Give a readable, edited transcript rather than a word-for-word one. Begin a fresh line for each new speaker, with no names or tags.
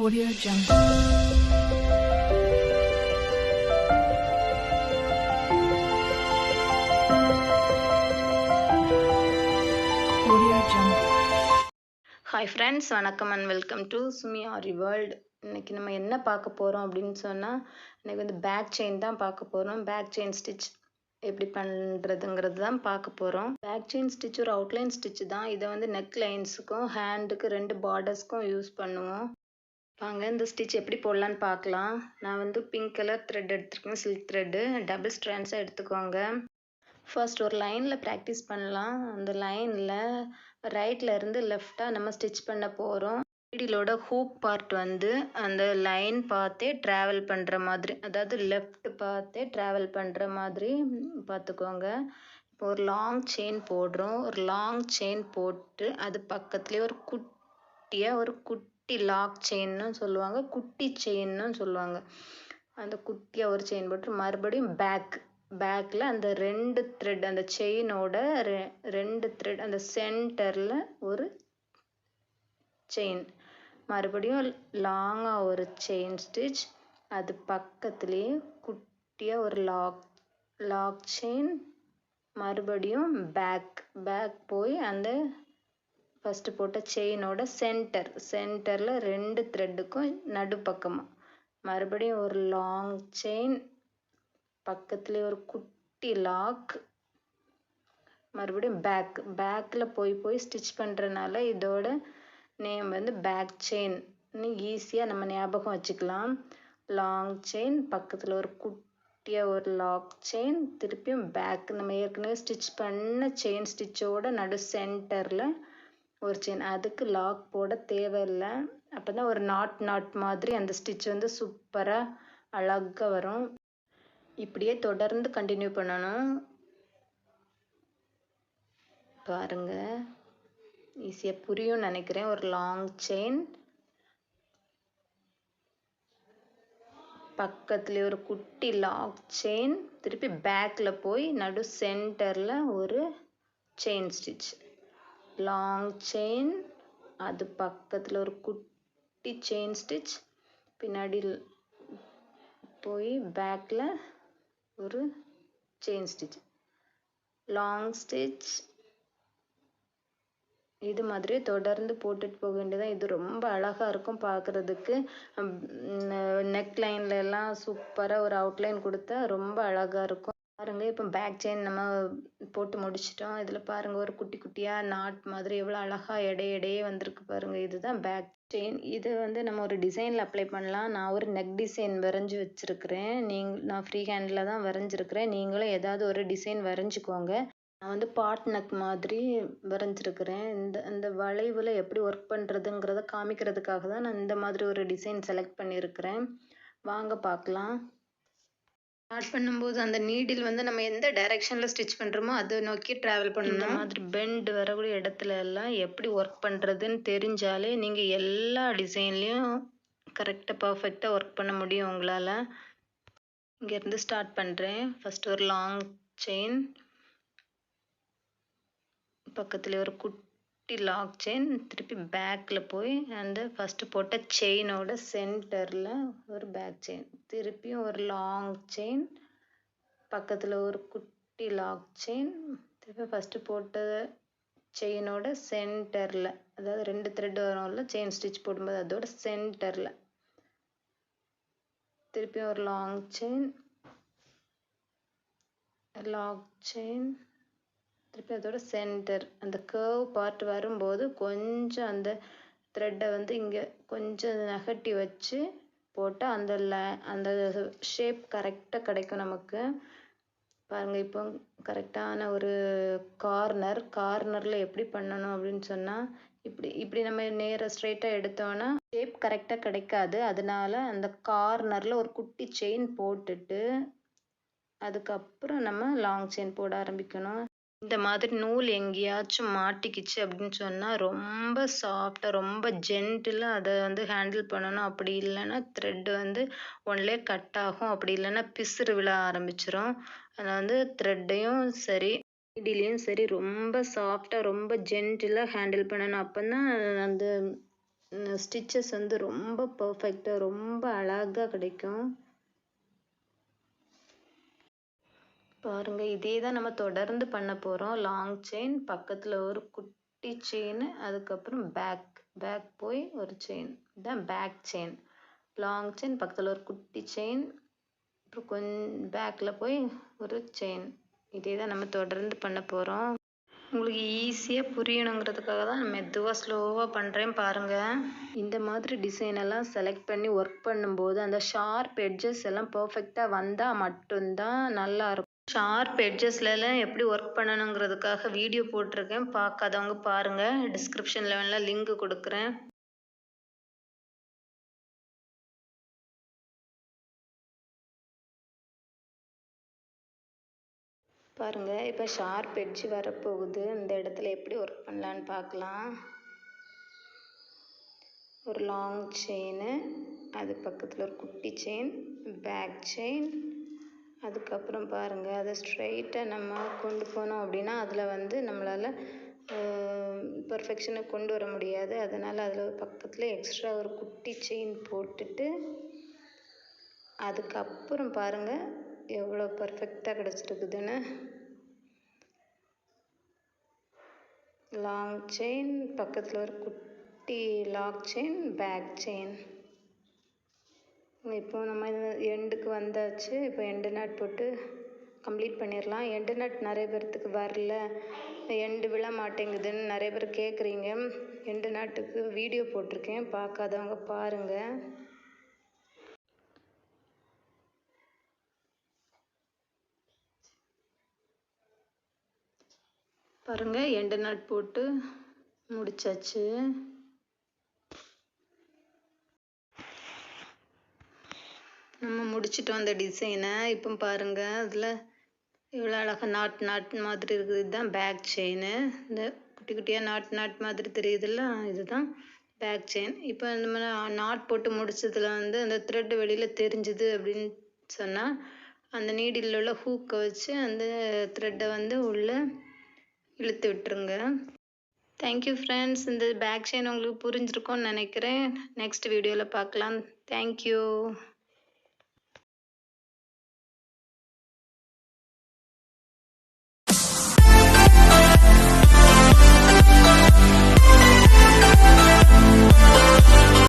Audio Jungle. Audio Jungle.
Hi friends, வணக்கம் and welcome to Sumi Aari world. இன்றைக்கி நம்ம என்ன பார்க்க போகிறோம் அப்படின்னு சொன்னால், இன்றைக்கி வந்து பேக் செயின் தான் பார்க்க போகிறோம். பேக் செயின் ஸ்டிச் எப்படி பண்ணுறதுங்கிறது தான் பார்க்க போகிறோம். பேக் செயின் ஸ்டிச் ஒரு அவுட்லைன் ஸ்டிச் தான். இதை வந்து நெக் லைன்ஸுக்கும் ஹேண்டுக்கு 2 பார்டர்ஸ்க்கும் யூஸ் பண்ணுவோம். வாங்க இந்த ஸ்டிச் எப்படி போடலான்னு பார்க்கலாம். நான் வந்து பிங்க் கலர் த்ரெட் எடுத்துருக்கேன், சில்க் த்ரெட்டு. டபுள் ஸ்ட்ராண்ட்ஸாக எடுத்துக்கோங்க. ஃபர்ஸ்ட் ஒரு லைனில் ப்ராக்டிஸ் பண்ணலாம். அந்த லைனில் ரைட்டில் இருந்து லெஃப்டாக நம்ம ஸ்டிச் பண்ண போகிறோம். நீடிலோட ஹூக் பார்ட் வந்து அந்த லைன் பார்த்தே ட்ராவல் பண்ணுற மாதிரி, அதாவது லெஃப்ட் பார்த்தே ட்ராவல் பண்ணுற மாதிரி பார்த்துக்கோங்க. இப்போ ஒரு லாங் செயின் போடுறோம். ஒரு லாங் செயின் போட்டு அது பக்கத்துலேயே ஒரு குட்டி லாக் செயின்னு சொல்லுவாங்க, குட்டி செயின்னு சொல்லுவாங்க. அந்த குட்டியாக ஒரு செயின் போட்டு மறுபடியும் பேக்கில் அந்த 2 த்ரெட், அந்த செயினோட 2 த்ரெட் அந்த சென்டரில் ஒரு செயின், மறுபடியும் லாங்காக ஒரு செயின் ஸ்டிச், அது பக்கத்துலேயே குட்டியாக ஒரு லாக் செயின், மறுபடியும் பேக் போய் அந்த ஃபஸ்ட்டு போட்ட செயினோட சென்டரில் 2 த்ரெட்டுக்கும் நடுப்பக்கமாக மறுபடியும் ஒரு லாங் செயின், பக்கத்துலேயே ஒரு குட்டி லாக், மறுபடியும் பேக்கில் போய் ஸ்டிச் பண்ணுறதுனால இதோட நேம் வந்து பேக் செயின்னு ஈஸியாக நம்ம ஞாபகம் வச்சுக்கலாம். லாங் செயின், பக்கத்தில் ஒரு குட்டியாக ஒரு லாக் செயின், திருப்பியும் பேக், நம்ம ஏற்கனவே ஸ்டிச் பண்ண செயின் ஸ்டிச்சோட நடு சென்டரில் ஒரு செயின். அதுக்கு லாக் போட தேவையில்லை. அப்போ தான் ஒரு நாட் மாதிரி அந்த ஸ்டிச் வந்து சூப்பராக அழகாக வரும். இப்படியே தொடர்ந்து கண்டினியூ பண்ணணும். பாருங்க, ஈஸியாக புரியும் நினைக்கிறேன். ஒரு லாங் செயின், பக்கத்துலேயே ஒரு குட்டி லாக் செயின், திருப்பி பேக்கில் போய் நடு சென்டரில் ஒரு செயின் ஸ்டிச், லாங் செயின், அது பக்கத்தில் ஒரு குட்டி செயின் ஸ்டிச், பின்னாடி போய் பேக்கில் ஒரு செயின் ஸ்டிச், லாங் ஸ்டிச். இது மாதிரியே தொடர்ந்து போட்டுட்டு போக வேண்டியதான். இது ரொம்ப அழகாக இருக்கும் பார்க்குறதுக்கு. நெக் லைன்ல எல்லாம் சூப்பராக ஒரு அவுட்லைன் கொடுத்தா ரொம்ப அழகாக இருக்கும். பாருங்கள், இப்போ பேக் செயின் நம்ம போட்டு முடிச்சிட்டோம். இதில் பாருங்கள், ஒரு குட்டி குட்டியாக நாட் மாதிரி எவ்வளோ அழகாக இடையே வந்திருக்கு பாருங்கள். இதுதான் பேக் செயின். இது வந்து நம்ம ஒரு டிசைனில் அப்ளை பண்ணலாம். நான் ஒரு நெக் டிசைன் வரைஞ்சி வச்சுருக்கிறேன். நான் ஃப்ரீ ஹேண்டில் தான் வரைஞ்சிருக்கிறேன். நீங்களும் ஏதாவது ஒரு டிசைன் வரைஞ்சிக்கோங்க. நான் வந்து பாட் நெக் மாதிரி வரைஞ்சிருக்கிறேன். இந்த வளைவில் எப்படி ஒர்க் பண்ணுறதுங்கிறத காமிக்கிறதுக்காக தான் நான் இந்த மாதிரி ஒரு டிசைன் செலக்ட் பண்ணியிருக்கிறேன். வாங்க பார்க்கலாம். ஸ்டார்ட் பண்ணும்போது அந்த நீடில் வந்து நம்ம எந்த டைரெக்ஷனில் ஸ்டிச் பண்ணுறோமோ அதை நோக்கி ட்ராவல் பண்ணணும். இந்த மாதிரி பெண்ட் வரக்கூடிய இடத்துல எல்லாம் எப்படி ஒர்க் பண்ணுறதுன்னு தெரிஞ்சாலே நீங்கள் எல்லா டிசைன்லேயும் கரெக்டாக பர்ஃபெக்டாக ஒர்க் பண்ண முடியும் உங்களால். இங்கேருந்து ஸ்டார்ட் பண்ணுறேன். ஃபஸ்ட்டு ஒரு லாங் செயின், பக்கத்தில் ஒரு குட்டி லாக் செயின், திருப்பி பேக்கில் போய் அந்த ஃபஸ்ட்டு போட்ட செயினோட சென்டரில் ஒரு பேக் செயின், திருப்பியும் ஒரு லாங் செயின், பக்கத்தில் ஒரு குட்டி லாக் செயின், திருப்பி ஃபஸ்ட்டு போட்ட செயினோட சென்டரில், அதாவது 2 த்ரெட் வரும்ல செயின் ஸ்டிச் போடும்போது அதோட சென்டரில், திருப்பியும் ஒரு லாங் செயின், திருப்பி அதோட சென்டர். அந்த கர்வ் பார்ட் வரும்போது கொஞ்சம் அந்த த்ரெட்டை வந்து இங்கே கொஞ்சம் நகட்டி வச்சு போட்டால் அந்த ஷேப் கரெக்டாக கிடைக்கும் நமக்கு. பாருங்கள், இப்போ கரெக்டான ஒரு கார்னரில் எப்படி பண்ணணும் அப்படின்னு சொன்னால், இப்படி நம்ம நேராக ஸ்ட்ரெயிட்டாக எடுத்தோன்னா ஷேப் கரெக்டாக கிடைக்காது. அதனால அந்த கார்னரில் ஒரு குட்டி செயின் போட்டுட்டு அதுக்கப்புறம் நம்ம லாங் செயின் போட ஆரம்பிக்கணும். இந்த மாதிரி நூல் எங்கேயாச்சும் மாட்டிக்கிச்சு அப்படின்னு சொன்னால் ரொம்ப சாஃப்டாக, ரொம்ப ஜென்டிலாக அதை வந்து ஹேண்டில் பண்ணணும். அப்படி இல்லைன்னா த்ரெட் வந்து ஒன்லே கட் ஆகும். அப்படி இல்லைன்னா பிசுறு விழ ஆரம்பிச்சிடும். அதை வந்து த்ரெட்டையும் சரி நீடிலையும் சரி ரொம்ப சாஃப்டாக, ரொம்ப ஜென்டிலாக ஹேண்டில் பண்ணணும். அப்போ தான் அந்த ஸ்டிச்சஸ் வந்து ரொம்ப பர்ஃபெக்டாக ரொம்ப அழகாக கிடைக்கும். பாருங்கள், இதே தான் நம்ம தொடர்ந்து பண்ண போகிறோம். லாங் செயின், பக்கத்தில் ஒரு குட்டி செயின், அதுக்கப்புறம் பேக் போய் ஒரு செயின், இதுதான் பேக் செயின். லாங் செயின், பக்கத்தில் ஒரு குட்டி செயின், அப்புறம் கொஞ்சம் பேக்கில் போய் ஒரு செயின். இதே தான் நம்ம தொடர்ந்து பண்ண போகிறோம். உங்களுக்கு ஈஸியாக புரியணுங்கிறதுக்காக தான் நான் மெதுவாக ஸ்லோவாக பண்ணுறேன் பாருங்கள். இந்த மாதிரி டிசைன் எல்லாம் செலக்ட் பண்ணி ஒர்க் பண்ணும்போது அந்த ஷார்ப் எட்ஜஸ் எல்லாம் பர்ஃபெக்டாக வந்தால் மட்டும்தான் நல்லாயிருக்கும். ஷார்ப் எட்ஜஸ்லாம் எப்படி ஒர்க் பண்ணணுங்கிறதுக்காக வீடியோ போட்டிருக்கேன், பார்க்காதவங்க பாருங்கள். டிஸ்கிரிப்ஷனில் வேணால் லிங்க் கொடுக்குறேன். பாருங்கள், இப்போ ஷார்ப் எட்ஜ் வரப்போகுது. இந்த இடத்துல எப்படி ஒர்க் பண்ணலான்னு பார்க்கலாம். ஒரு லாங் செயினு, அது பக்கத்தில் ஒரு குட்டி செயின், பேக் செயின், அதுக்கப்புறம் பாருங்கள், அதை ஸ்ட்ரைட்டாக நம்ம கொண்டு போனோம் அப்படின்னா அதில் வந்து நம்மளால் பர்ஃபெக்ஷனை கொண்டு வர முடியாது. அதனால் அதில் பக்கத்தில் எக்ஸ்ட்ரா ஒரு குட்டி செயின் போட்டுட்டு அதுக்கப்புறம் பாருங்கள் எவ்வளோ பர்ஃபெக்டாக கிடச்சிருக்குதுன்னு. லாங் செயின், பக்கத்தில் ஒரு குட்டி லாக் செயின், பேக் செயின். இப்போ நம்ம எண்டுக்கு வந்தாச்சு. இப்போ எண்டு நாட் போட்டு கம்ப்ளீட் பண்ணிடலாம். எண்டு நாட் நிறைய பேர்த்துக்கு வரல, எண்டு விழ மாட்டேங்குதுன்னு நிறைய பேர் கேட்குறீங்க. எண்டு நாட்டுக்கு வீடியோ போட்டிருக்கேன், பார்க்காதவங்க பாருங்கள். பாருங்கள், எண்டு நாட் போட்டு முடிச்சாச்சு. நம்ம முடிச்சுட்டு வந்த டிசைனை இப்போ பாருங்கள், அதில் இவ்வளோ அழகாக நாட் மாதிரி இருக்குது. இதுதான் பேக் செயினு. இந்த குட்டி குட்டியாக நாட் மாதிரி தெரியுதுல்ல, இதுதான் பேக் செயின். இப்போ நம்ம நாட் போட்டு முடிச்சதில் வந்து அந்த த்ரெட் வெளியில் தெரிஞ்சுது அப்படின்னு சொன்னால் அந்த நீடில் உள்ள ஹூக்கை வச்சு அந்த த்ரெட்டை வந்து உள்ளே இழுத்து விட்டுருங்க. Thank you friends. இந்த பேக் செயின் உங்களுக்கு புரிஞ்சிருக்கும்னு நினைக்கிறேன். நெக்ஸ்ட் வீடியோவில் பார்க்கலாம். தேங்க்யூ.